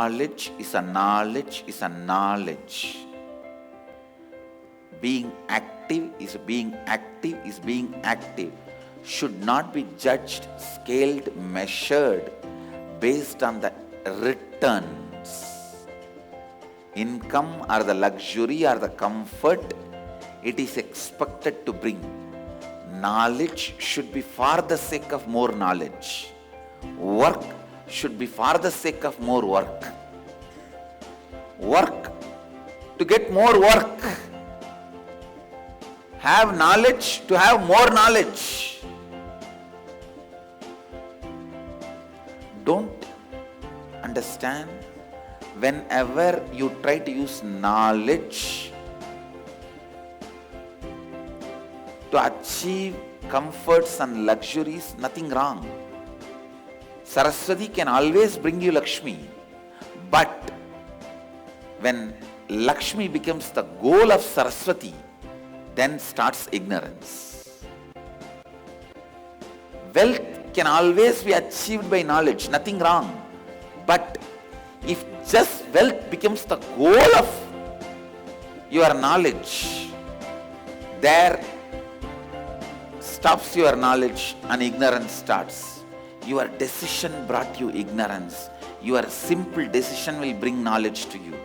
knowledge is a knowledge is a knowledge. Being active is being active is being active. Should not be judged, scaled, measured based on the returns. Income or the luxury or the comfort it is expected to bring. Knowledge should be for the sake of more knowledge. Work should be for the sake of more work. Work to get more work. Have knowledge to have more knowledge. Don't understand, whenever you try to use knowledge to achieve comforts and luxuries, nothing wrong. Saraswati can always bring you Lakshmi. But when Lakshmi becomes the goal of Saraswati, then starts ignorance. Wealth can always be achieved by knowledge, nothing wrong. But if just wealth becomes the goal of your knowledge, there stops your knowledge and ignorance starts. Your decision brought you ignorance. Your simple decision will bring knowledge to you.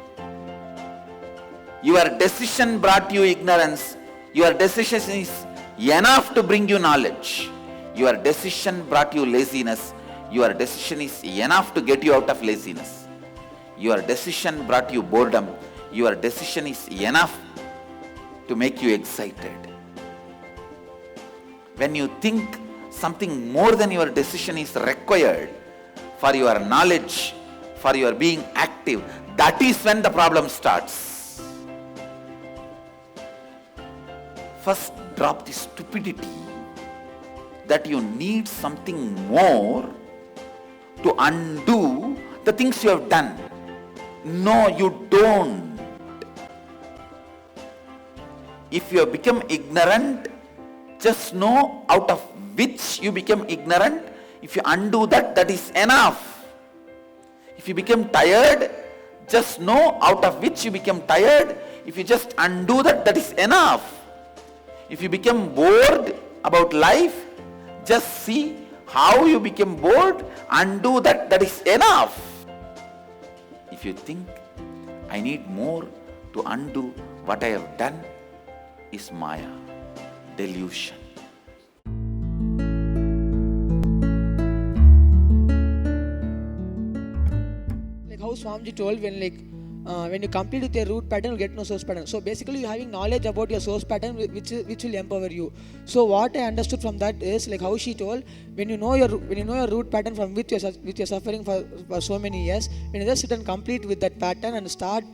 Your decision brought you ignorance. Your decision is enough to bring you knowledge. Your decision brought you laziness. Your decision is enough to get you out of laziness. Your decision brought you boredom. Your decision is enough to make you excited. When you think something more than your decision is required for your knowledge, for your being active, that is when the problem starts. First, drop the stupidity that you need something more to undo the things you have done. No, you don't. If you have become ignorant, just know out of which you become ignorant. If you undo that, that is enough. If you become tired, just know out of which you become tired. If you just undo that, that is enough. If you become bored about life, just see how you became bored, undo that, that is enough. If you think, I need more to undo what I have done, is Maya, delusion. Like how Swamiji told, when you complete with your root pattern, you get no source pattern. So basically, you having knowledge about your source pattern, which will empower you. So what I understood from that is like how she told, when you know your root pattern from which you're suffering for so many years, when you just sit and complete with that pattern and start,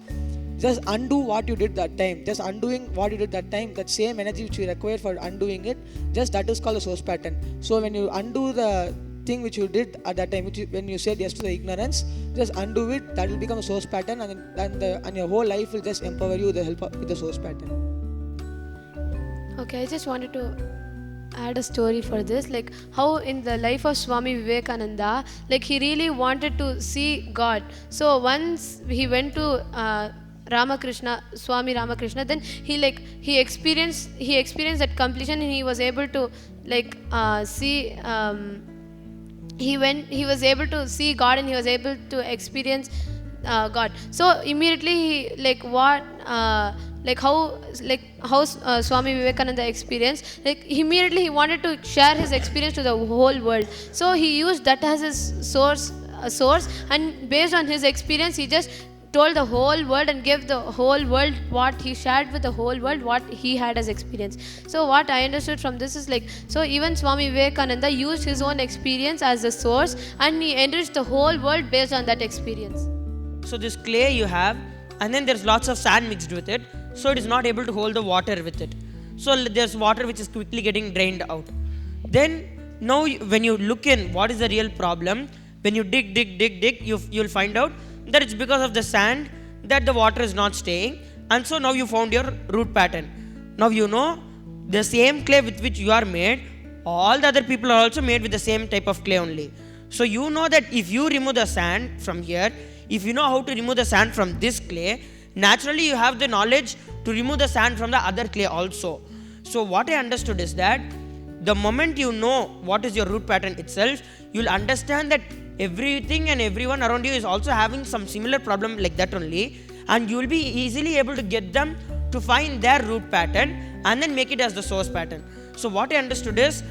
just undo what you did that time. Just undoing what you did that time, that same energy which you require for undoing it, just that is called a source pattern. So when you undo the thing which you did at that time, when you said yes to the ignorance, just undo it, that will become a source pattern, and your whole life will just empower you with the help with the source pattern. Okay, I just wanted to add a story for this, like how in the life of Swami Vivekananda, like he really wanted to see God. So once he went to Swami Ramakrishna, then he experienced that completion, and he was able to see. He was able to see God, and he was able to experience God. So immediately how Swami Vivekananda experienced, immediately he wanted to share his experience to the whole world. So he used that as his source, and based on his experience, he just told the whole world and gave the whole world what he shared with the whole world, what he had as experience. So what I understood from this is so even Swami Vivekananda used his own experience as the source, and he enriched the whole world based on that experience. So this clay you have, and then there's lots of sand mixed with it, so it is not able to hold the water with it. So there's water which is quickly getting drained out. Then now when you look in what is the real problem, when you dig, you'll find out that it's because of the sand that the water is not staying, and so now you found your root pattern. Now you know the same clay with which you are made, all the other people are also made with the same type of clay only. So you know that if you remove the sand from here, if you know how to remove the sand from this clay, naturally you have the knowledge to remove the sand from the other clay also. So what I understood is that the moment you know what is your root pattern itself, you'll understand that everything and everyone around you is also having some similar problem like that only, and you will be easily able to get them to find their root pattern and then make it as the source pattern. So what I understood is,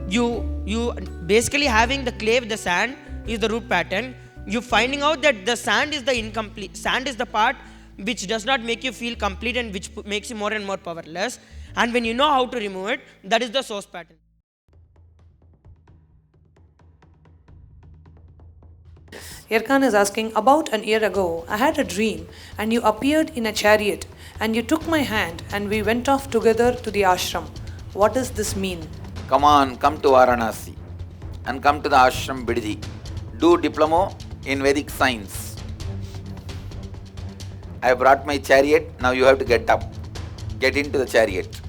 you basically having the clay with the sand is the root pattern. You finding out that the sand is the incomplete, sand is the part which does not make you feel complete and which makes you more and more powerless. And when you know how to remove it, that is the source pattern. Yerkan is asking, about an year ago, I had a dream and you appeared in a chariot and you took my hand and we went off together to the ashram. What does this mean? Come on, come to Varanasi and come to the ashram Bidji. Do diploma in Vedic science. I brought my chariot, now you have to get up. Get into the chariot.